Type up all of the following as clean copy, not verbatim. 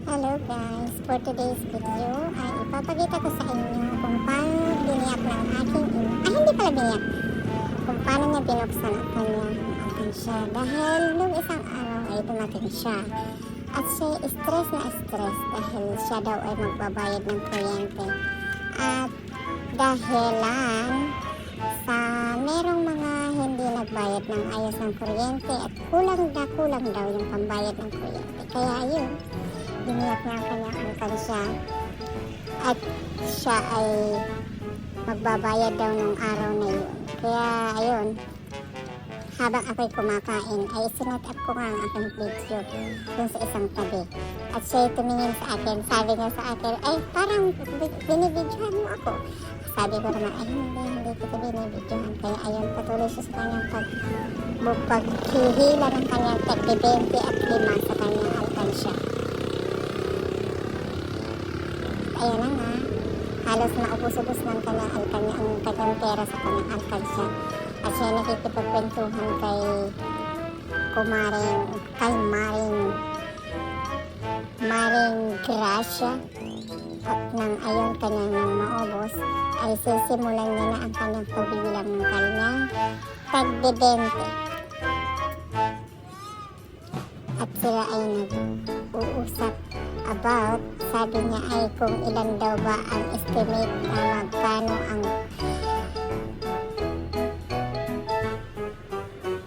Hello guys! For today's video ay ipapakita ko sa inyo kung paano biniyak ng aking hindi pala biniyak. Kung paano niya binuksan ang kanyang alkansya. Dahil nung isang araw ay dumating siya. At siya stress na stress dahil siya daw ay magbabayad ng kuryente. At dahilan sa merong mga hindi nagbayad ng ayos ng kuryente at kulang daw yung pambayad ng kuryente. Kaya ayun, biniyak niya ang kanyang alkansya at siya ay magbabayad daw nung araw na yun. Kaya ayun, habang ako'y kumakain ay sinat up ko nga ang aking video dun sa isang tabi. At siya tumingin sa akin, sabi niya sa akin, ay parang binibidyohan mo ako. Sabi ko naman, ay hindi kita binibidyohan. Kaya ayun, patuloy siya sa kanyang paghihila ng kanyang tagdi 20 at 5 sa kanyang alkansya. Ayan na nga, halos maubos-ubos ng kanyang pera sa kanyang alkansya. At siya nakikipagkwentuhan kay Maring Gracia. At nang ayon kanyang nang maubos, ay sisimulan niya na ang kanyang pagbibilang ng kanyang tagde-20. At sila ay nag-uusap about, sabi niya ay kung ilan daw ba ang estimate na magkano ang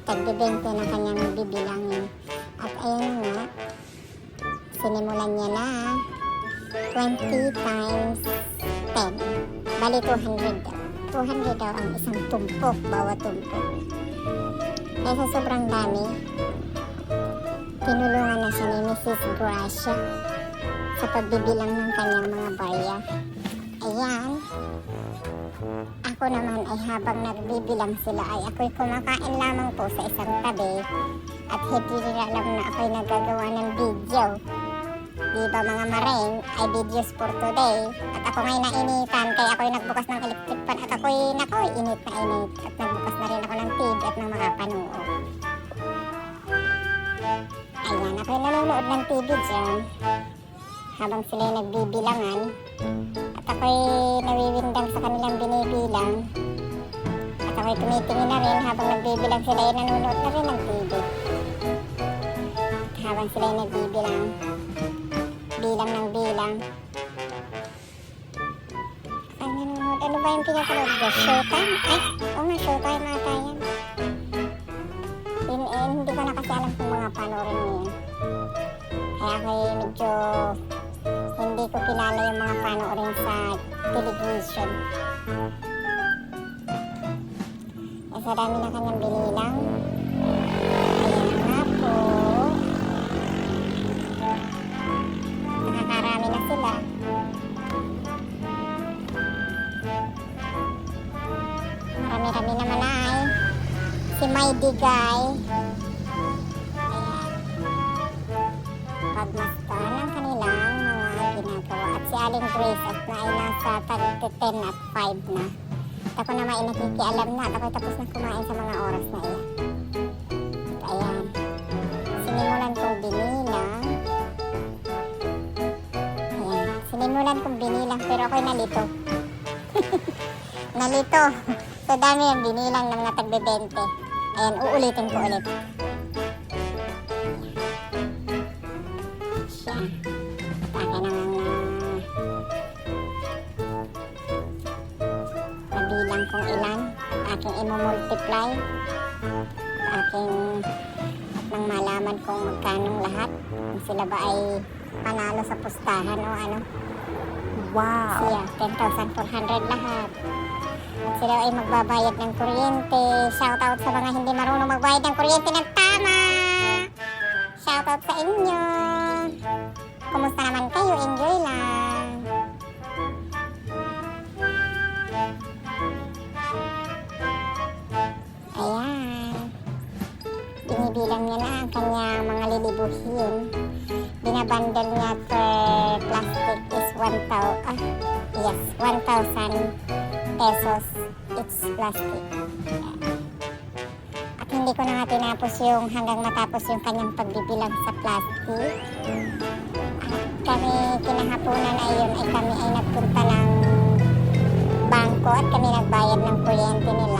tagde-20 na kanyang bibilangin. At ayun nga, sinimulan niya na 20 times 10. Bali 200 daw. 200 daw ang isang tumpok, bawat tumpok. Kaya sa sobrang dami, tinulungan na siya ni Mrs. Gracia sa pagbibilang ng kanyang mga barya. Ayan. Ako naman ay habang nagbibilang sila ay ako'y kumakain lamang po sa isang tabi at hindi nila alam na ako'y nagagawa ng video. Diba mga maring, ay videos for today. At ako ngay nainitan kaya ako'y nagbukas ng electric fan at ako'y init na init. At nagbukas na rin ako ng TV at ng makapanood. Ayan, ako'y nanonood ng TV dyan habang sila'y nagbibilangan. At ako'y nawiwindang sa kanilang binibilang. At ako'y tumitingin na rin habang nagbibilang sila'y nanonood na rin ng TV. At habang sila'y nagbibilang, bilang ng bilang. Ay, nanonood. Ano ba yung pinapanood ko? Showtime? Ay, oo nga, Showtime ata yan. Hindi ko na kasi alam kung mga panoorin mo yan. Kaya ako'y medyo hindi ko kilala yung mga panoorin sa television. Eh, sa dami na kanyang binilang. Ayan nga po. Nakakarami na sila. Marami-rami naman ay si Mighty Guy. Ayan. Pagmasdan ng kanilang mga ginagawa. At si Aling Grace at na ay nasa 10 at 5 na. At ako naman ay nakikialam na. At ako'y tapos na kumain sa mga oras na iyan. At ayan. Sinimulan kong binilang. Ayan. Sinimulan kong binilang pero ako'y nalito. Nalito. So dami yung binilang ng mga tagbe-20. Ayan, uulitin ko ulit. Siya. At akin naman nabilang kung ilan. At aking imumultiply. At nang malaman kung magkanong lahat. Kung sila ba ay panalo sa pustahan o ano. Wow! Siya, 10,400 lahat. At sila ay magbabayad ng kuryente. Shoutout sa mga hindi marunong magbayad ng kuryente ng tama! Shoutout sa inyo! Kumusta naman kayo? Enjoy lang! Ayan. Binibilang niya na ang kanyang mga lilibuhin. Binabundle niya per plastic is 1,000 pesos each plastic. At hindi ko na nga tinapos yung hanggang matapos yung kanyang pagbibilang sa plastic. At hapunan ay yun ay kami ay nagpunta ng bangko at kami nagbayad ng kuryente nila.